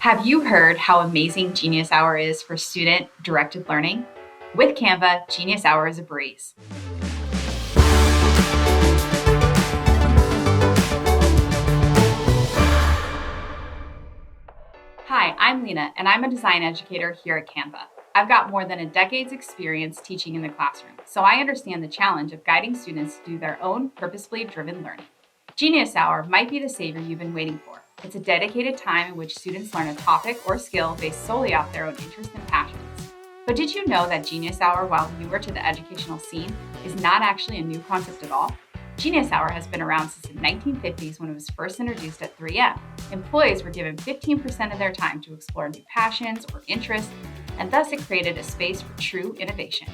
Have you heard how amazing Genius Hour is for student-directed learning? With Canva, Genius Hour is a breeze. Hi, I'm Lena, and I'm a design educator here at Canva. I've got more than a decade's experience teaching in the classroom, so I understand the challenge of guiding students to do their own purposefully driven learning. Genius Hour might be the savior you've been waiting for. It's a dedicated time in which students learn a topic or skill based solely off their own interests and passions. But did you know that Genius Hour, while newer to the educational scene, is not actually a new concept at all? Genius Hour has been around since the 1950s when it was first introduced at 3M. Employees were given 15% of their time to explore new passions or interests, and thus it created a space for true innovation.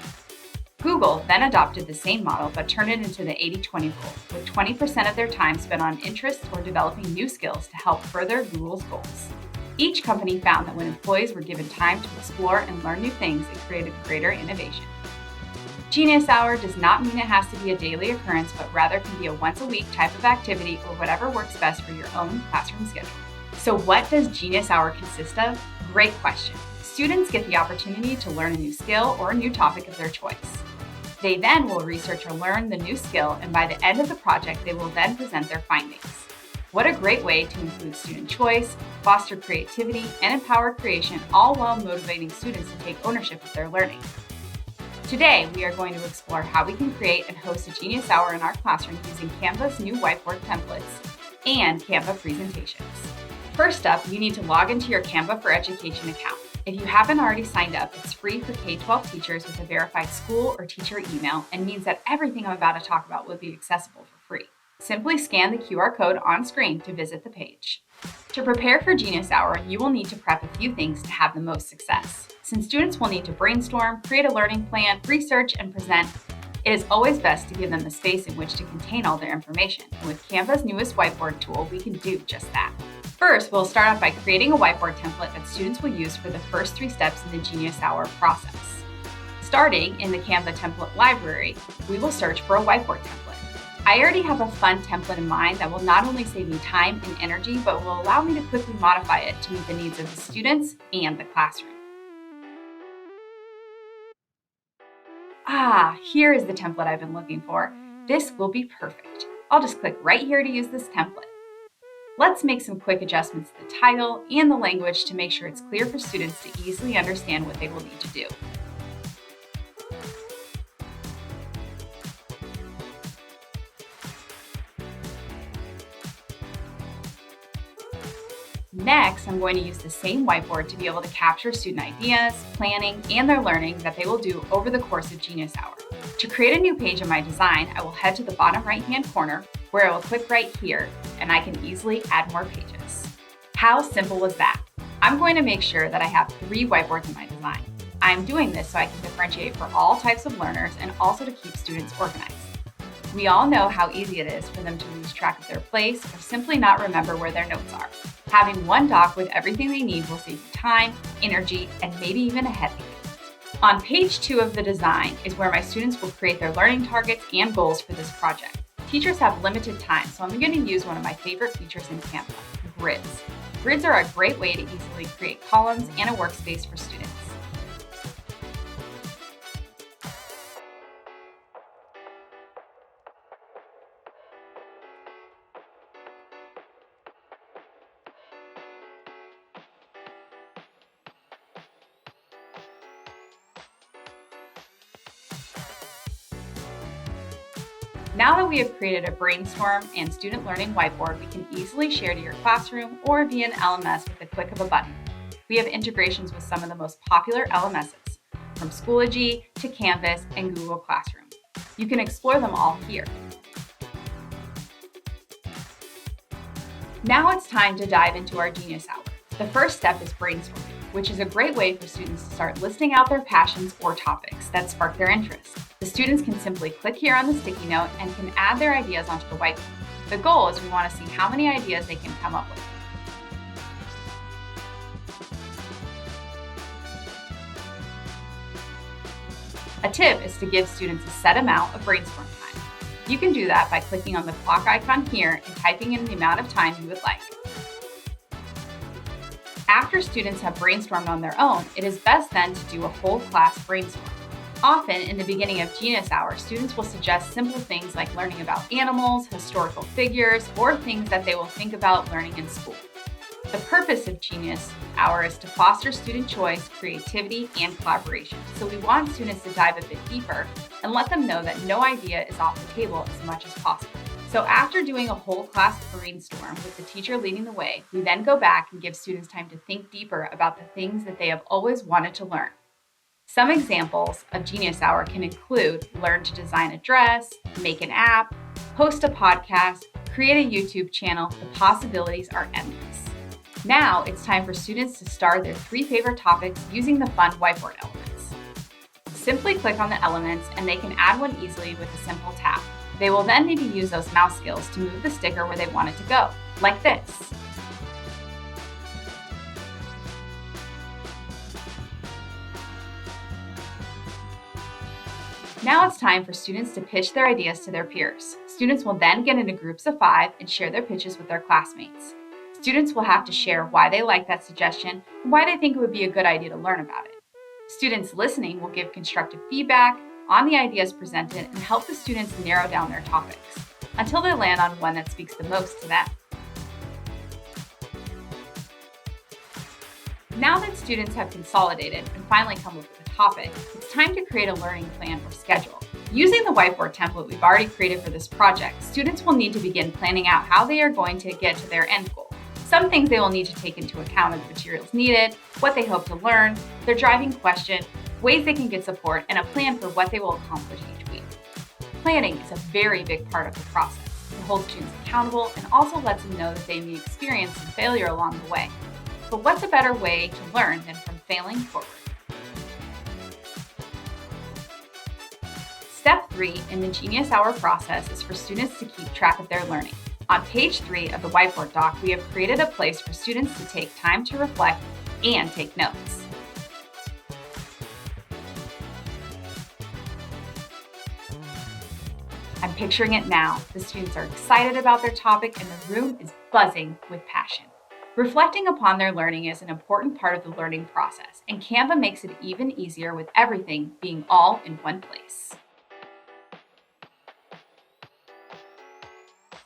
Google then adopted the same model but turned it into the 80-20 rule, with 20% of their time spent on interests or developing new skills to help further Google's goals. Each company found that when employees were given time to explore and learn new things, it created greater innovation. Genius Hour does not mean it has to be a daily occurrence, but rather can be a once-a-week type of activity or whatever works best for your own classroom schedule. So what does Genius Hour consist of? Great question. Students get the opportunity to learn a new skill or a new topic of their choice. They then will research or learn the new skill, and by the end of the project, they will then present their findings. What a great way to include student choice, foster creativity, and empower creation, all while motivating students to take ownership of their learning. Today, we are going to explore how we can create and host a Genius Hour in our classroom using Canva's new whiteboard templates and Canva presentations. First up, you need to log into your Canva for Education account. If you haven't already signed up, it's free for K-12 teachers with a verified school or teacher email and means that everything I'm about to talk about will be accessible for free. Simply scan the QR code on screen to visit the page. To prepare for Genius Hour, you will need to prep a few things to have the most success. Since students will need to brainstorm, create a learning plan, research, and present, it is always best to give them the space in which to contain all their information. And with Canva's newest whiteboard tool, we can do just that. First, we'll start off by creating a whiteboard template that students will use for the first 3 steps in the Genius Hour process. Starting in the Canva template library, we will search for a whiteboard template. I already have a fun template in mind that will not only save me time and energy, but will allow me to quickly modify it to meet the needs of the students and the classroom. Here is the template I've been looking for. This will be perfect. I'll just click right here to use this template. Let's make some quick adjustments to the title and the language to make sure it's clear for students to easily understand what they will need to do. Next, I'm going to use the same whiteboard to be able to capture student ideas, planning, and their learning that they will do over the course of Genius Hour. To create a new page in my design, I will head to the bottom right-hand corner where I will click right here, and I can easily add more pages. How simple was that? I'm going to make sure that I have 3 whiteboards in my design. I'm doing this so I can differentiate for all types of learners and also to keep students organized. We all know how easy it is for them to lose track of their place or simply not remember where their notes are. Having one doc with everything they need will save you time, energy, and maybe even a headache. On page 2 of the design is where my students will create their learning targets and goals for this project. Teachers have limited time, so I'm going to use one of my favorite features in Canva, grids. Grids are a great way to easily create columns and a workspace for students. Now that we have created a brainstorm and student learning whiteboard, we can easily share to your classroom or via an LMS with the click of a button. We have integrations with some of the most popular LMSs, from Schoology to Canvas and Google Classroom. You can explore them all here. Now it's time to dive into our Genius Hour. The first step is brainstorming, which is a great way for students to start listing out their passions or topics that spark their interest. The students can simply click here on the sticky note and can add their ideas onto the whiteboard. The goal is we want to see how many ideas they can come up with. A tip is to give students a set amount of brainstorm time. You can do that by clicking on the clock icon here and typing in the amount of time you would like. After After students have brainstormed on their own, it is best then to do a whole class brainstorm. Often, in the beginning of Genius Hour, students will suggest simple things like learning about animals, historical figures, or things that they will think about learning in school. The purpose of Genius Hour is to foster student choice, creativity, and collaboration. So we want students to dive a bit deeper and let them know that no idea is off the table as much as possible. So after doing a whole class brainstorm with the teacher leading the way, we then go back and give students time to think deeper about the things that they have always wanted to learn. Some examples of Genius Hour can include learn to design a dress, make an app, host a podcast, create a YouTube channel. The possibilities are endless. Now it's time for students to star their 3 favorite topics using the fun whiteboard elements. Simply click on the elements and they can add one easily with a simple tap. They will then need to use those mouse skills to move the sticker where they want it to go, like this. Now it's time for students to pitch their ideas to their peers. Students will then get into groups of 5 and share their pitches with their classmates. Students will have to share why they like that suggestion and why they think it would be a good idea to learn about it. Students listening will give constructive feedback on the ideas presented and help the students narrow down their topics until they land on one that speaks the most to them. Now that students have consolidated and finally come up with a topic, it's time to create a learning plan or schedule. Using the whiteboard template we've already created for this project, students will need to begin planning out how they are going to get to their end goal. Some things they will need to take into account are the materials needed, what they hope to learn, their driving question, ways they can get support, and a plan for what they will accomplish each week. Planning is a very big part of the process. It holds students accountable and also lets them know that they may experience some failure along the way. But what's a better way to learn than from failing forward? Step 3 in the Genius Hour process is for students to keep track of their learning. On page 3 of the whiteboard doc, we have created a place for students to take time to reflect and take notes. I'm picturing it now. The students are excited about their topic and the room is buzzing with passion. Reflecting upon their learning is an important part of the learning process, and Canva makes it even easier with everything being all in one place.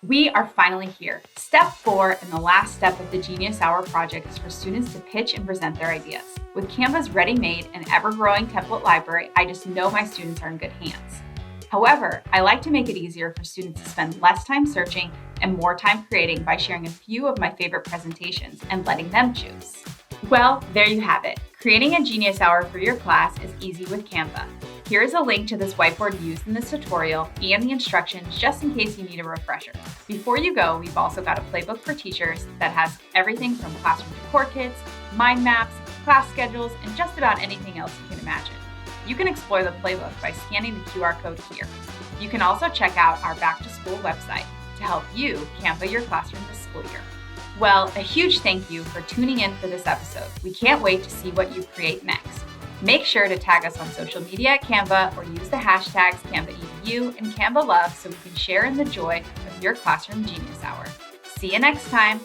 We are finally here. Step 4 and the last step of the Genius Hour project is for students to pitch and present their ideas. With Canva's ready-made and ever-growing template library, I just know my students are in good hands. However, I like to make it easier for students to spend less time searching and more time creating by sharing a few of my favorite presentations and letting them choose. Well, there you have it. Creating a Genius Hour for your class is easy with Canva. Here is a link to this whiteboard used in this tutorial and the instructions just in case you need a refresher. Before you go, we've also got a playbook for teachers that has everything from classroom decor kits, mind maps, class schedules, and just about anything else you can imagine. You can explore the playbook by scanning the QR code here. You can also check out our Back to School website to help you Canva your classroom this school year. Well, a huge thank you for tuning in for this episode. We can't wait to see what you create next. Make sure to tag us on social media at Canva or use the hashtags CanvaEDU and CanvaLove so we can share in the joy of your classroom Genius Hour. See you next time.